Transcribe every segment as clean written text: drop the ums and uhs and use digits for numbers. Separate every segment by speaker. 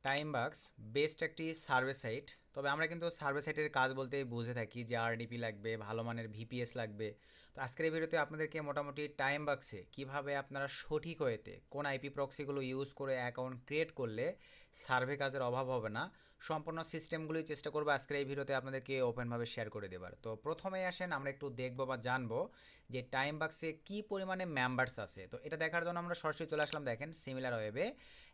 Speaker 1: টাইমবাক্স best একটি survey site. তবে আমরা কিন্তু সার্ভে সাইটের কাজ বলতে বুঝে থাকি যে আরডিপি লাগবে, ভালো মানের ভিপিএস লাগবে। তো আজকের এই ভিডিওতে আপনাদেরকে মোটামুটি টাইমবাক্সে কিভাবে আপনারা সঠিক ওয়েতে কোন আইপি প্রক্সিগুলো ইউজ করে অ্যাকাউন্ট ক্রিয়েট করলে সার্ভে কাজের অভাব হবে না, সম্পূর্ণ সিস্টেমগুলোই চেষ্টা করবো আজকের এই ভিডিওতে আপনাদেরকে ওপেনভাবে শেয়ার করে দেবার। তো প্রথমেই আসেন আমরা একটু দেখবো বা জানবো যে টাইমবাক্সে কি পরিমাণে মেম্বার্স আছে। তো এটা দেখার জন্য আমরা সরাসরি চলে আসলাম, দেখেন সিমিলার ওয়েবে।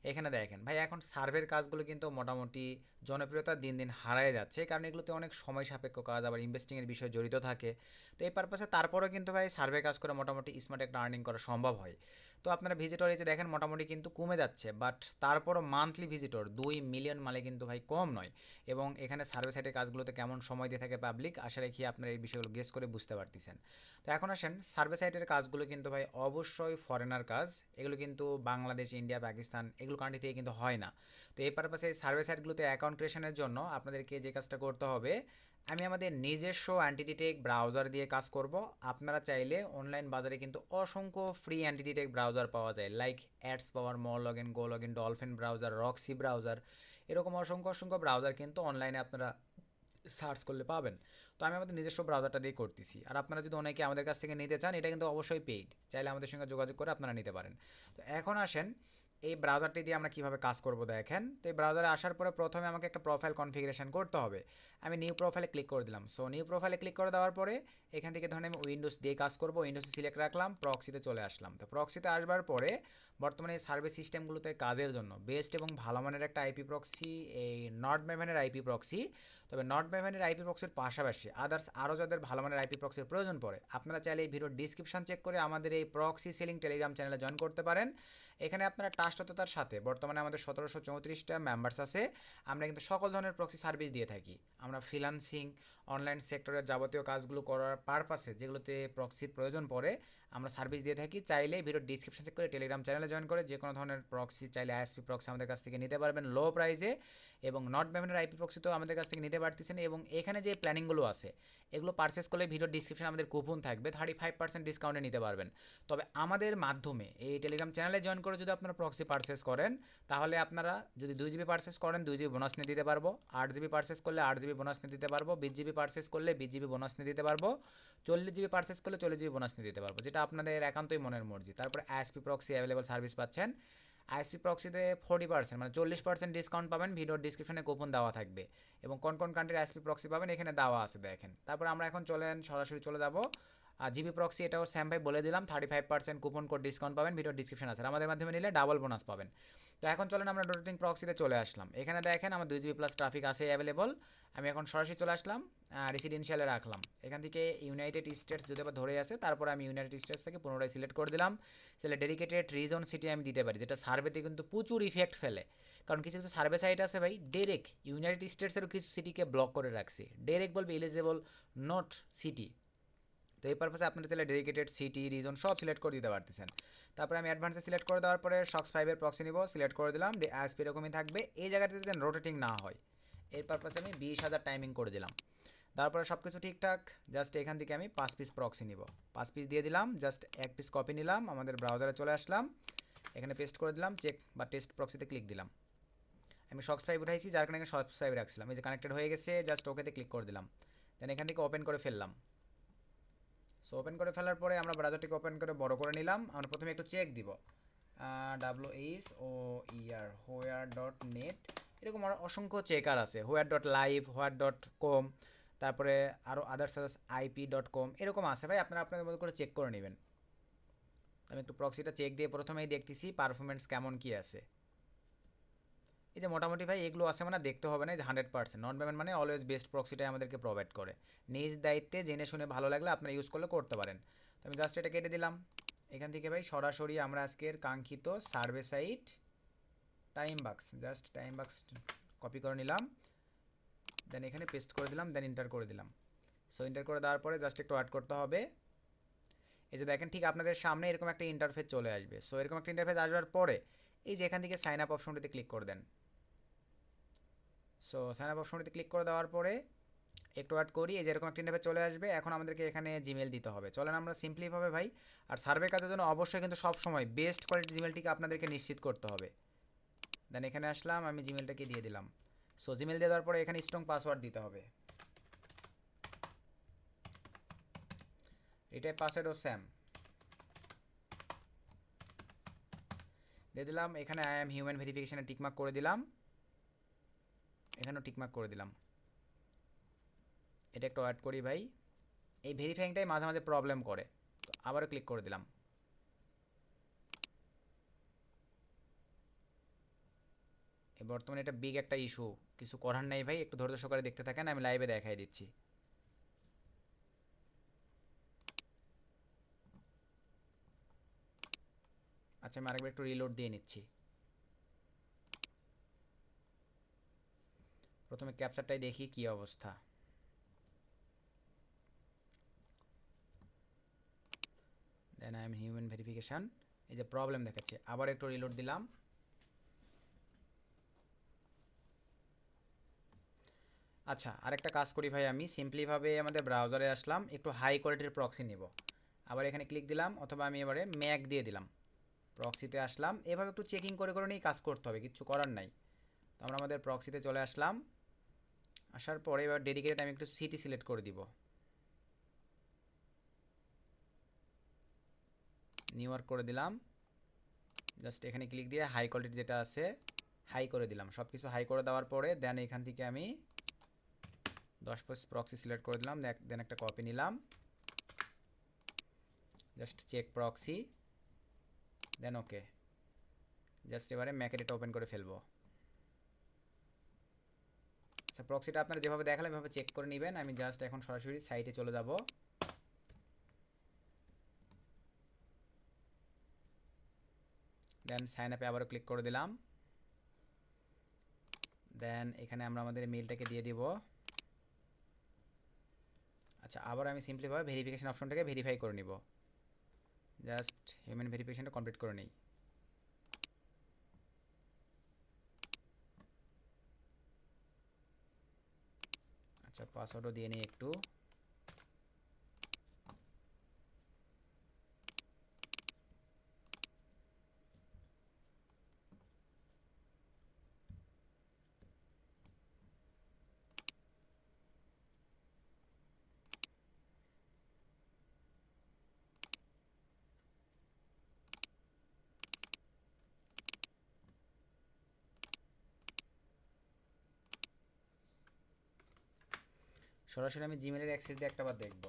Speaker 1: এখানে দেখেন ভাই, এখন সার্ভের কাজগুলো কিন্তু মোটামুটি জনপ্রিয়তা দিন দিন হারায় যাচ্ছে, কারণ এগুলোতে অনেক সময় সাপেক্ষ কাজ, আবার ইনভেস্টিংয়ের বিষয় জড়িত থাকে। তো এই পারপাসে তারপরেও কিন্তু ভাই সার্ভে কাজ করে মোটামুটি স্মার্ট একটা আর্নিং করা সম্ভব হয়। তো আপনারা ভিজিটর এই যে দেখেন মোটামুটি কিন্তু কমে যাচ্ছে, বাট তারপরও মান্থলি ভিজিটর 2 মিলিয়ন মানে কিন্তু ভাই কম নয়। এবং এখানে সার্ভে সাইটের কাজগুলোতে কেমন সময় দিয়ে থাকে পাবলিক, আশা রাখি আপনারা এই বিষয়গুলো গেস করে বুঝতে পারতেছেন। তো এখন আসেন, সার্ভে সাইটের কাজগুলো কিন্তু ভাই অবশ্যই ফরেনার কাজ। এগুলো কিন্তু বাংলাদেশ, ইন্ডিয়া, পাকিস্তান এগুলো কান্ট্রি থেকে কিন্তু হয় না। তো এই পারপাসে সার্ভে সাইটগুলোতে অ্যাকাউন্ট ক্রিয়েশনের জন্য আপনাদেরকে যে কাজটা করতে হবে, আমি আমাদের নিজস্ব অ্যান্টিডিটেক ব্রাউজার দিয়ে কাজ করব। আপনারা চাইলে অনলাইন বাজারে কিন্তু অসংখ্য ফ্রি অ্যান্টিডিটেক ব্রাউজার পাওয়া যায়, like ads power, multilogin, go login, dolphin browser, roxy browser, এরকম অসংখ্য অসংখ্য ব্রাউজার কিন্তু অনলাইনে আপনারা সার্চ করলে পাবেন। তো আমি আমাদের নিজস্ব ব্রাউজারটা দিয়ে করতেছি। আর আপনারা যদি অনেকে আমাদের কাছ থেকে নিতে চান, এটা কিন্তু অবশ্যই পেইড, চাইলে আমাদের সঙ্গে যোগাযোগ করে আপনারা নিতে পারেন। তো এখন আসেন, এই ব্রাউজারটি দিয়ে আমরা কিভাবে কাজ করব দেখেন। তো এই ব্রাউজারে আসার পরে প্রথমে আমাকে একটা প্রোফাইল কনফিগারেশন করতে হবে। আমি নিউ প্রোফাইলে ক্লিক করে দিলাম। সো নিউ প্রোফাইলে ক্লিক করে দেওয়ার পরে এখান থেকে ধরেন আমি উইন্ডোজ দিয়ে কাজ করব, উইন্ডোজে সিলেক্ট রাখলাম, প্রক্সিতে চলে আসলাম। তো প্রক্সিতে আসবার পরে বর্তমানে সার্ভিস সিস্টেমগুলোতে কাজের জন্য বেস্ট এবং ভালো মানের একটা আইপি প্রক্সি, এই নর্ড মেভেনের আইপি প্রক্সি। তবে নর্ড মেভেনের আইপি প্রক্সির পাশাপাশি আদার্স আরও যাদের ভালো মানের আইপি প্রক্সির প্রয়োজন পড়ে, আপনারা চাইলে এই ভিডিওর ডিসক্রিপশন চেক করে আমাদের এই প্রক্সি সেলিং টেলিগ্রাম চ্যানেলে জয়েন করতে পারেন। এখানে আপনারা ট্রাস্টতার সাথে, বর্তমানে আমাদের 1734টা মেম্বার্স আছে। আমরা কিন্তু সকল ধরনের প্রক্সি সার্ভিস দিয়ে থাকি। আমরা ফ্রিল্যান্সিং, অনলাইন সেক্টরের যাবতীয় কাজগুলো করার পারপাসে যেগুলোতে প্রক্সির প্রয়োজন পড়ে আমরা সার্ভিস দিয়ে থাকি। চাইলে ভিডিওর ডিসক্রিপশন চেক করে টেলিগ্রাম চ্যানেলে জয়েন করে যে কোনো ধরনের প্রক্সি চাইলে আইএসপি প্রক্সি আমাদের কাছ থেকে নিতে পারবেন লো প্রাইসে। এবং নট মেভেনের আইপি প্রক্সি তো আমাদের কাছ থেকে নিতে পারতেছেন। এবং এখানে যে প্ল্যানিংগুলো আছে এগুলো পারচেস করলে ভিডিওর ডিসক্রিপশনে আমাদের কুপন থাকবে, 35% ডিসকাউন্টে নিতে পারবেন। তবে আমাদের মাধ্যমে এই টেলিগ্রাম চ্যানেলে জয়েন করে যদি আপনারা প্রক্সি পারচেস করেন, তাহলে আপনারা যদি 2 জিবি পারচেস করেন 2 জিবি বোনাস নিয়ে দিতে পারবো, 8 জিবি পারচেস করলে 8 জিবি বোনাস নিয়ে দিতে পারবো, 20 জিবি পারচেস করলে 20 জিবি বোনাস নিয়ে দিতে পারবো, 40 জিবি পারচেস করলে 40 জিবি বোনাস নিয়ে দিতে পারবো, যেটা আপনাদের একান্তই মনের মর্জি। তারপরে আইএসপি প্রক্সি অ্যাভেলেবল সার্ভিস পাচ্ছেন। আইএসপি প্রক্সিতে 40% মানে 40% ডিসকাউন্ট পাবেন, ভিডিওর ডিসক্রিপশনে কুপন দেওয়া থাকবে। এবং কোন কোন কান্ট্রির আইএসপি প্রক্সি পাবেন এখানে দেওয়া আছে দেখেন। তারপর আমরা এখন সরাসরি চলে যাব। আর জিবি প্রক্সি এটাও স্যাম ভাই বলে দিলাম, 35% কুপন কোড ডিসকাউন্ট পাবেন, ভিডিও ডিসক্রিপশন আছে, আমাদের মাধ্যমে নিলে ডাবল বোনাস পাবেন। তো এখন চলেন আমরা ডোটেটিং প্রক্সিতে চলে আসলাম। এখানে দেখেন আমার 2 জিবি প্লাস ট্রাফিক আছে অ্যাভেলেবল। আমি এখন সরাসরি চলে আসলাম, রেসিডেন্সিয়ালে রাখলাম। এখান থেকে ইউনাইটেড স্টেটস যদি আবার ধরে আছে, তারপর আমি ইউনাইটেড স্টেটস থেকে পুনরায় সিলেক্ট করে দিলাম। সেটা ডেডিকেটেড রিজন সিটি আমি দিতে পারি, যেটা সার্ভেতে কিন্তু প্রচুর ইফেক্ট ফেলে। কারণ কিছু কিছু সার্ভে সাইট আছে ভাই, ডেরেক্ট ইউনাইটেড স্টেটসেরও কিছু সিটিকে ব্লক করে রাখছে, ডেরেক্ট বলবে এলিজেবল নট সিটি। তো এই পারপাসে আপনারা চাইলে ডেডিকেটেড সিটি, রিজন সব সিলেক্ট করে দিতে পারতেছেন। তারপরে আমি অ্যাডভান্সে সিলেক্ট করে দেওয়ার পরে শক্স 5-এর প্রক্সি নিব, সিলেক্ট করে দিলাম, আইএসপি এরকমই থাকবে। এই জায়গাতে যদি রোটেটিং না হয়, এর পারপাসে আমি 20,000 টাইমিং করে দিলাম। তারপরে সব কিছু ঠিকঠাক, জাস্ট এখান থেকে আমি 5 পিস প্রক্সি নিব, 5 পিস দিয়ে দিলাম, জাস্ট 1 পিস কপি নিলাম, আমাদের ব্রাউজারে চলে আসলাম, এখানে পেস্ট করে দিলাম, চেক বা টেস্ট প্রক্সিতে ক্লিক দিলাম। আমি শক্স 5 উঠাইছি, যার কারণে শক্স 5 রাখছিলাম, এই যে কানেক্টেড হয়ে গেছে, জাস্ট ওকেতে ক্লিক করে দিলাম। দেন এখান থেকে ওপেন করে ফেললাম। সো ওপেন করে ফেলার পরে আমরা ব্রাউজারটিকে ওপেন করে বড় করে নিলাম। আমরা প্রথমে একটু চেক দিব, WSOER হোয়ার.নেট, এরকম আরও অসংখ্য চেকার আছে, হোয়ার.লাইভ, হোয়ার.কম, তারপরে আরও আদার্স IP.com এরকম আছে ভাই, আপনারা আপনাদের মতো করে চেক করে নেবেন। আমি একটু প্রক্সিটা চেক দিয়ে প্রথমেই দেখতেছি পারফরমেন্স কেমন কি আছে। এই যে মোটামুটি ভাই এগুলো আছে, মানে দেখতে হবে না, যে 100% নন পেমেন্ট মানে অলওয়েজ বেস্ট প্রক্সিটাই আমাদেরকে প্রোভাইড করে। নিজ দায়িত্বে জেনে শুনে ভালো লাগলে আপনারা ইউজ করলে করতে পারেন। তো আমি জাস্ট এটা কেটে দিলাম। এখান থেকে ভাই সরাসরি আমরা আজকের কাঙ্ক্ষিত সার্ভে সাইট টাইমবাক্স, জাস্ট টাইমবাক্স কপি করে নিলাম, দেন এখানে পেস্ট করে দিলাম, দেন ইন্টার করে দিলাম। সো ইন্টার করে দেওয়ার পরে জাস্ট একটু অ্যাড করতে হবে। এই যে দেখেন ঠিক আপনাদের সামনে এরকম একটা ইন্টারফেস চলে আসবে। সো এরকম একটা ইন্টারফেস আসবার পরে এই যে এখান থেকে সাইন আপ অপশনটিতে ক্লিক করে দেন। সো সাইন আপ অপশনটিতে ক্লিক করে দেওয়ার পরে একটু অ্যাড করি, এই যে এরকম একটা ইন্টারফেস চলে আসবে। এখন আমাদেরকে এখানে জিমেল দিতে হবে, চলেন আমরা সিম্পলিভাবে ভাই। আর সার্ভে কাজের জন্য অবশ্যই কিন্তু সব সময় বেস্ট কোয়ালিটি জিমেলটিকে আপনাদেরকে নিশ্চিত করতে হবে। দেন এখানে আসলাম, আমি জিমেলটাকে দিয়ে দিলাম। সো জিমেল দিয়ে দেওয়ার পরে এখানে স্ট্রং পাসওয়ার্ড দিতে হবে। এটাই পাসওয়ার্ড ও স্যাম দিয়ে দিলাম। এখানে আই এম হিউম্যান ভেরিফিকেশানে টিকমার্ক করে দিলাম, এখানেও টিকমার্ক করে দিলাম। এটা একটু অ্যাড করি ভাই, এই ভেরিফাইংটাই মাঝে মাঝে প্রবলেম করে। তো আবারও ক্লিক করে দিলাম। বর্তমানে এটা বিগ একটা ইস্যু, কিছু করার নাই ভাই, একটু ধৈর্য সহকারে দেখতে থাকেন, আমি লাইভে দেখাই দিচ্ছি। আচ্ছা, আমি আরেকবার একটু রিলোড দিয়ে নিচ্ছি। প্রথমে ক্যাপচারটাই দেখি কি অবস্থা। Then I am human verification, এই যে প্রবলেম দেখাচ্ছে। আবার একটু রিলোড দিলাম। আচ্ছা, আরেকটা কাজ করি ভাই, আমি সিম্পলিভাবে আমাদের ব্রাউজারে আসলাম, একটু হাই কোয়ালিটির প্রক্সি নেব। আবার এখানে ক্লিক দিলাম, অথবা আমি এবারে ম্যাক দিয়ে দিলাম। প্রক্সিতে আসলাম, এভাবে একটু চেকিং করে করে নিয়েই কাজ করতে হবে, কিচ্ছু করার নাই। তো আমরা আমাদের প্রক্সিতে চলে আসলাম। আসার পরে এবার ডেডিকেটেড আমি একটু সিটি সিলেক্ট করে দিব, নিউ ইয়র্ক করে দিলাম। জাস্ট এখানে ক্লিক দিয়ে হাই কোয়ালিটি যেটা আছে হাই করে দিলাম। সব কিছু হাই করে দেওয়ার পরে দেন এখান থেকে আমি 10 প্রক্সি সিলেক্ট করে দিলাম। দেন একটা কপি নিলাম, জাস্ট চেক প্রক্সি, দেন ওকে। জাস্ট এবারে ম্যাকের এটা ওপেন করে ফেলবো। আচ্ছা, প্রক্সিটা আপনারা যেভাবে দেখালাম এভাবে চেক করে নেবেন। আমি জাস্ট এখন সরাসরি সাইটে চলে যাব। দেন সাইন আপে আবারও ক্লিক করে দিলাম। দেন এখানে আমরা আমাদের মেইলটাকে দিয়ে দিব। আচ্ছা, আবার আমি সিম্পলিভাবে ভেরিফিকেশন অপশনটাকে ভেরিফাই করে নিব। জাস্ট হিউম্যান ভেরিফিকেশনটা কমপ্লিট করে নিই। আচ্ছা, পাসওয়ার্ডও দিয়ে নিই একটু। সরাসরি আমি জিমেলের অ্যাক্সেস দিয়ে একটাবার দেখব।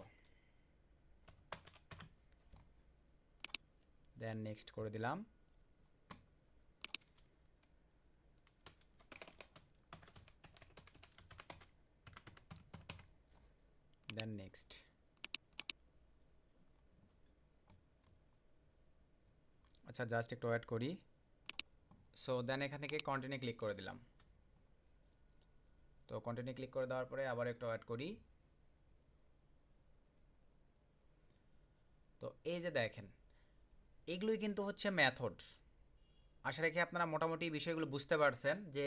Speaker 1: দেন নেক্সট করে দিলাম। Then next. আচ্ছা, জাস্ট একটু ওয়েট করি। সো দেন এখান থেকে কন্টিনিউ ক্লিক করে দিলাম। তো কন্টিনিউ ক্লিক করে দেওয়ার পরে আবার একটু ওয়েট করি। তো এই যে দেখেন, এগুলোই কিন্তু হচ্ছে মেথড। আশা রাখি আপনারা মোটামুটি বিষয়গুলো বুঝতে পারছেন যে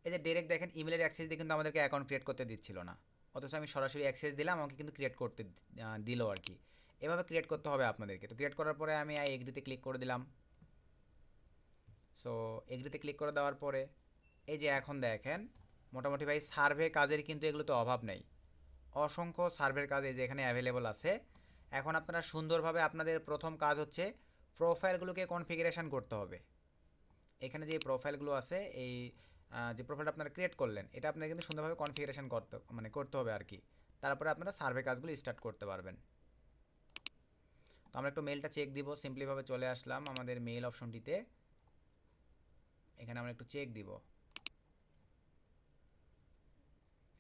Speaker 1: এই যে ডাইরেক্ট দেখেন ইমেলের অ্যাক্সেস দিয়ে কিন্তু আমাদেরকে অ্যাকাউন্ট ক্রিয়েট করতে দিচ্ছিল না, অথচ আমি সরাসরি অ্যাক্সেস দিলাম, আমাকে কিন্তু ক্রিয়েট করতে দিল আর কি। এভাবে ক্রিয়েট করতে হবে আপনাদেরকে। তো ক্রিয়েট করার পরে আমি এগ্রিতে ক্লিক করে দিলাম। সো এগ্রিতে ক্লিক করে দেওয়ার পরে এই যে এখন দেখেন মোটামুটি ভাই সার্ভে কাজের কিন্তু এগুলো তো অভাব নেই, অসংখ্য সার্ভের কাজ এই যে এখানে অ্যাভেলেবল আছে। এখন আপনারা সুন্দরভাবে আপনাদের প্রথম কাজ হচ্ছে প্রোফাইলগুলোকে কনফিগারেশন করতে হবে। এখানে যে প্রোফাইলগুলো আছে, এই যে প্রোফাইলটা আপনারা ক্রিয়েট করলেন এটা আপনারা কিন্তু সুন্দরভাবে কনফিগারেশন করতে হবে আর কি। তারপরে আপনারা সার্ভে কাজগুলো স্টার্ট করতে পারবেন। তো আমরা একটু মেলটা চেক দিব। সিম্পলিভাবে চলে আসলাম আমাদের মেইল অপশনটিতে, এখানে আমরা একটু চেক দিব।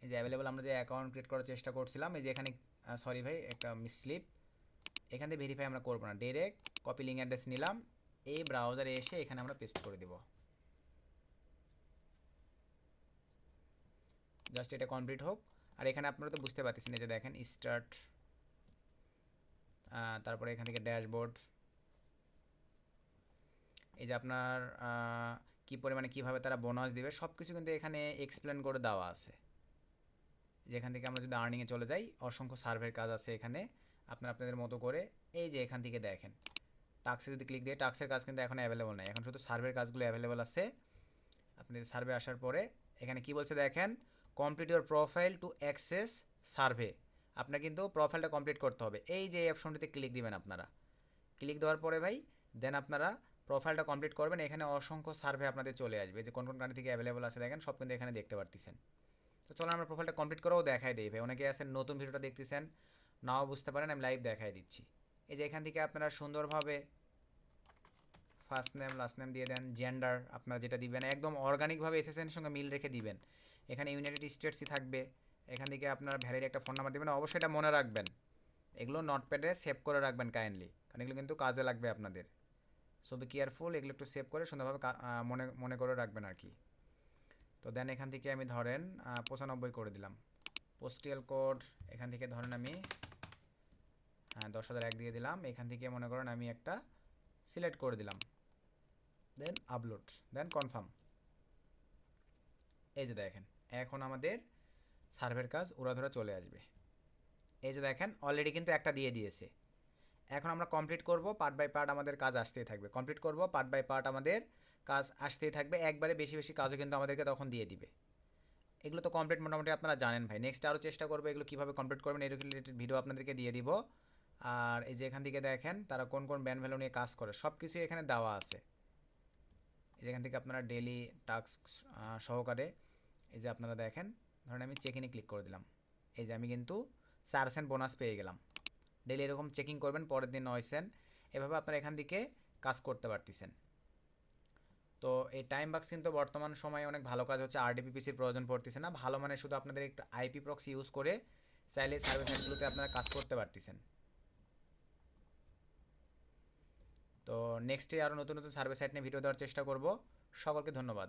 Speaker 1: এই যে অ্যাভেলেবল আমরা যে অ্যাকাউন্ট ক্রিয়েট করার চেষ্টা করছিলাম, এই যে এখানে সরি ভাই একটা মিসস্লিপ, এখান থেকে ভেরিফাই আমরা করবো না, ডাইরেক্ট কপি লিঙ্ক অ্যাড্রেস নিলাম, এই ব্রাউজারে এসে এখানে আমরা পেস্ট করে দেব। জাস্ট এটা কমপ্লিট হোক। আর এখানে আপনারা তো বুঝতে পারতেছেন, এই যে দেখেন স্টার্ট, তারপরে এখান থেকে ড্যাশবোর্ড, এই যে আপনার কী পরিমাণে কীভাবে তারা বোনাস দিবে সব কিছু কিন্তু এখানে এক্সপ্লেন করে দেওয়া আছে। যেখান থেকে আমরা যদি আর্নিংয়ে চলে যাই, অসংখ্য সার্ভের কাজ আছে এখানে, আপনারা আপনাদের মতো করে এই যে এখান থেকে দেখেন টাক্সে যদি ক্লিক দিয়ে, টাক্সের কাজ কিন্তু এখন অ্যাভেলেবল নেই, এখন শুধু সার্ভের কাজগুলো অ্যাভেলেবল আছে। আপনি সার্ভে আসার পরে এখানে কি বলছে দেখেন, complete your profile to access survey. আপনার কিন্তু প্রোফাইলটা কমপ্লিট করতে হবে। এই যে এই অপশনটিতে ক্লিক দিবেন আপনারা। ক্লিক দেওয়ার পরে ভাই দেন আপনারা প্রোফাইলটা কমপ্লিট করবেন। এখানে অসংখ্য সার্ভে আপনাদের চলে আসবে, যে কোন কোন কান্ট্রি থেকে অ্যাভেলেবল আছে দেখেন, সব কিন্তু এখানে দেখতে পারতেছেন। তো চলো আমরা প্রোফাইলটা কমপ্লিট করেও দেখাই দিই ভাই। অনেকে আছেন নতুন ভিডিওটা দেখতেছেন, নাও বুঝতে পারেন, আমি লাইভ দেখাই দিচ্ছি। এই যে এখান থেকে আপনারা সুন্দরভাবে ফার্স্ট নেম লাস্ট নেম দিয়ে দেন, জেন্ডার আপনারা যেটা দিবেন একদম অর্গানিকভাবে এসএসএনের সঙ্গে মিল রেখে দিবেন। এখানে ইউনাইটেড স্টেটসই থাকবে। এখান থেকে আপনার ভ্যালিড একটা ফোন নাম্বার দেবেন, অবশ্যই এটা মনে রাখবেন। এগুলো নোটপ্যাডে সেভ করে রাখবেন কাইন্ডলি, কারণ এগুলো কিন্তু কাজে লাগবে আপনাদের। সো বি কেয়ারফুল, এগুলো একটু সেভ করে সুন্দরভাবে মনে মনে করে রাখবেন আর কি। তো দেন এখান থেকে আমি ধরেন 95 করে দিলাম। পোস্টাল কোড এখান থেকে ধরেন আমি 10,001 দিয়ে দিলাম। এখান থেকে মনে করেন আমি একটা সিলেক্ট করে দিলাম, দেন আপলোড, দেন কনফার্ম। এই যে দেখেন এখন আমাদের সার্ভের কাজ উড়াধুরা চলে আসবে। এই যে দেখেন অলরেডি কিন্তু একটা দিয়ে দিয়েছে। এখন আমরা কমপ্লিট করব, পার্ট বাই পার্ট আমাদের কাজ আসতেই থাকবে। কমপ্লিট করব, পার্ট বাই পার্ট আমাদের কাজ আসতেই থাকবে। একবারে বেশি বেশি কাজও কিন্তু আমাদেরকে তখন দিয়ে দিবে। এগুলো তো কমপ্লিট মোটামুটি আপনারা জানেন ভাই। নেক্সট আরও চেষ্টা করবো এগুলো কীভাবে কমপ্লিট করবেন, এই রিলেটেড ভিডিও আপনাদেরকে দিয়ে দিব। আর এই যে এখান থেকে দেখেন তারা কোন কোন ব্যান্ড ভ্যালু নিয়ে কাজ করে সব কিছুই এখানে দেওয়া আছে। যেখান থেকে আপনারা ডেলি টাস্ক সহকারে এই যে আপনারা দেখেন, ধরেন আমি চেক ইনে ক্লিক করে দিলাম। এই যে আমি কিন্তু 4 সেন্ট বোনাস পেয়ে গেলাম। ডেলি এরকম চেকিং করবেন, পরের দিন 9 সেন্ট, এভাবে আপনারা এখান থেকে কাজ করতে পারতেছেন। তো এই টাইম বাক্স কিন্তু বর্তমান সময়ে অনেক ভালো কাজ হচ্ছে। আরডিপিপিসির প্রয়োজন পড়তেছে না, ভালো মানে শুধু আপনাদের একটু আইপি প্রক্সি ইউজ করে চাইলে সার্ভিস সাইটগুলোতে আপনারা কাজ করতে পারতেছেন। তো নেক্সটে আরও নতুন নতুন সার্ভিস সাইট নিয়ে ভিডিও দেওয়ার চেষ্টা করব। সকলকে ধন্যবাদ।